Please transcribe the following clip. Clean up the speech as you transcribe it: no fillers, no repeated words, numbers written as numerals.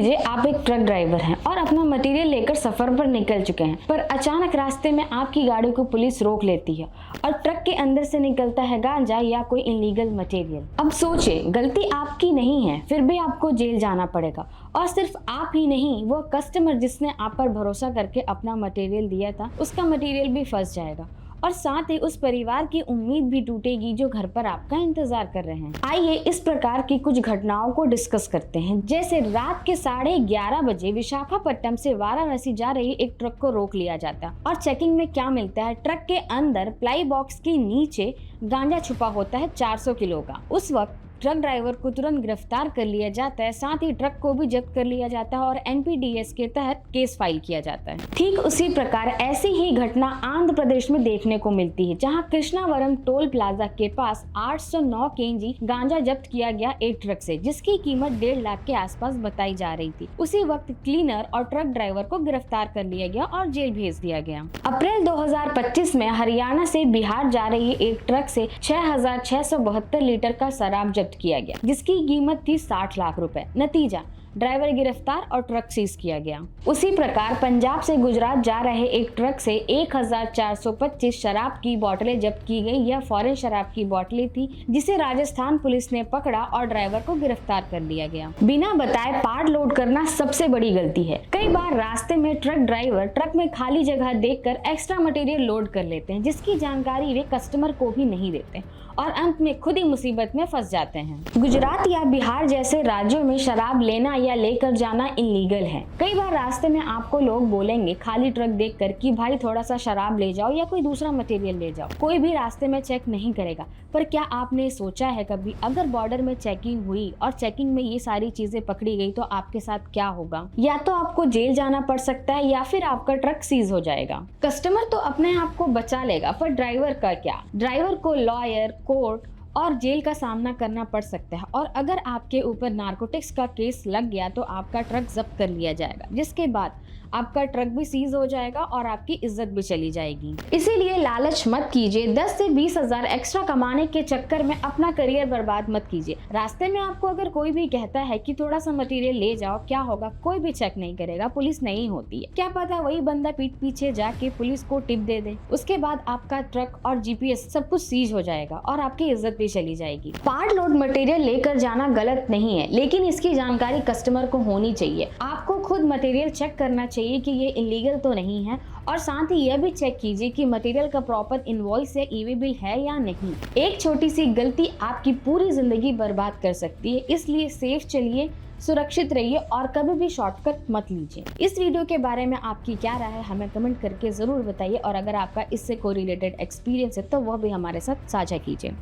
लीजिए आप एक ट्रक ड्राइवर हैं और अपना मटेरियल लेकर सफर पर निकल चुके हैं, पर अचानक रास्ते में आपकी गाड़ी को पुलिस रोक लेती है और ट्रक के अंदर से निकलता है गांजा या कोई इलीगल मटेरियल। अब सोचिए, गलती आपकी नहीं है, फिर भी आपको जेल जाना पड़ेगा। और सिर्फ आप ही नहीं, वो कस्टमर जिसने आप पर भरोसा करके अपना मटेरियल दिया था, उसका मटेरियल भी फंस जाएगा और साथ ही उस परिवार की उम्मीद भी टूटेगी जो घर पर आपका इंतजार कर रहे हैं। आइए इस प्रकार की कुछ घटनाओं को डिस्कस करते हैं। जैसे रात के 11:30 बजे विशाखापट्टनम से वाराणसी जा रही एक ट्रक को रोक लिया जाता है और चेकिंग में क्या मिलता है, ट्रक के अंदर प्लाई बॉक्स के नीचे गांजा छुपा होता है 400 किलो का। उस वक्त ट्रक ड्राइवर को तुरंत गिरफ्तार कर लिया जाता है, साथ ही ट्रक को भी जब्त कर लिया जाता है और एनपीडीएस के तहत केस फाइल किया जाता है। ठीक उसी प्रकार ऐसी ही घटना आंध्र प्रदेश में देखने को मिलती है, जहां कृष्णावरम टोल प्लाजा के पास 809 केजी गांजा जब्त किया गया एक ट्रक से, जिसकी कीमत 1.5 लाख के आसपास बताई जा रही थी। उसी वक्त क्लीनर और ट्रक ड्राइवर को गिरफ्तार कर लिया गया और जेल भेज दिया गया। अप्रैल 2025 में हरियाणा से बिहार जा रही एक ट्रक से 6,672 लीटर का शराब जब्त किया गया, जिसकी कीमत थी 60 लाख रुपए। नतीजा, ड्राइवर गिरफ्तार और ट्रक सीज किया गया। उसी प्रकार पंजाब से गुजरात जा रहे एक ट्रक से 1,425 शराब की बोतलें जब्त की गई। यह फॉरेन शराब की बोतलें थी, जिसे राजस्थान पुलिस ने पकड़ा और ड्राइवर को गिरफ्तार कर लिया गया। बिना बताए पार्ट लोड करना सबसे बड़ी गलती है। कई बार रास्ते में ट्रक ड्राइवर ट्रक में खाली जगह देखकर एक्स्ट्रा मटेरियल लोड कर लेते हैं, जिसकी जानकारी वे कस्टमर को भी नहीं देते और अंत में खुद ही मुसीबत में फंस जाते हैं। गुजरात या बिहार जैसे राज्यों में शराब लेना या लेकर जाना इलीगल है। कई बार रास्ते में आपको लोग बोलेंगे खाली ट्रक देखकर कि भाई थोड़ा सा शराब ले जाओ या कोई दूसरा मटेरियल ले जाओ। कोई भी रास्ते में चेक नहीं करेगा, पर क्या आपने सोचा है कभी, अगर बॉर्डर में चेकिंग हुई और चेकिंग में ये सारी चीजें पकड़ी गई तो आपके साथ क्या होगा? या तो आपको जेल जाना पड़ सकता है या फिर आपका ट्रक सीज हो जाएगा। कस्टमर तो अपने आप को बचा लेगा, पर ड्राइवर का क्या? ड्राइवर को लॉयर, कोर्ट और जेल का सामना करना पड़ सकता है और अगर आपके ऊपर नारकोटिक्स का केस लग गया तो आपका ट्रक जब्त कर लिया जाएगा, जिसके बाद आपका ट्रक भी सीज हो जाएगा और आपकी इज्जत भी चली जाएगी। इसीलिए लालच मत कीजिए। 10 से 20 हजार एक्स्ट्रा कमाने के चक्कर में अपना करियर बर्बाद मत कीजिए। रास्ते में आपको अगर कोई भी कहता है कि थोड़ा सा मटेरियल ले जाओ, क्या होगा? कोई भी चेक नहीं करेगा, पुलिस नहीं होती है। क्या पता वही बंदा पीठ पीछे जाके पुलिस को टिप दे दे, उसके बाद आपका ट्रक और जीपीएस सब कुछ सीज हो जाएगा और आपकी इज्जत भी चली जाएगी। पार्ट लोड मटेरियल लेकर जाना गलत नहीं है, लेकिन इसकी जानकारी कस्टमर को होनी चाहिए। आपको खुद मटेरियल चेक करना चाहिए कि ये इलीगल तो नहीं है और साथ ही यह भी चेक कीजिए कि मटेरियल का प्रॉपर इनवॉइस या ईवी बिल है या नहीं। एक छोटी सी गलती आपकी पूरी जिंदगी बर्बाद कर सकती है, इसलिए सेफ चलिए, सुरक्षित रहिए और कभी भी शॉर्टकट मत लीजिए। इस वीडियो के बारे में आपकी क्या राय है हमें कमेंट करके जरूर बताइए और अगर आपका इससे कोई रिलेटेड एक्सपीरियंस है तो वह भी हमारे साथ साझा कीजिए।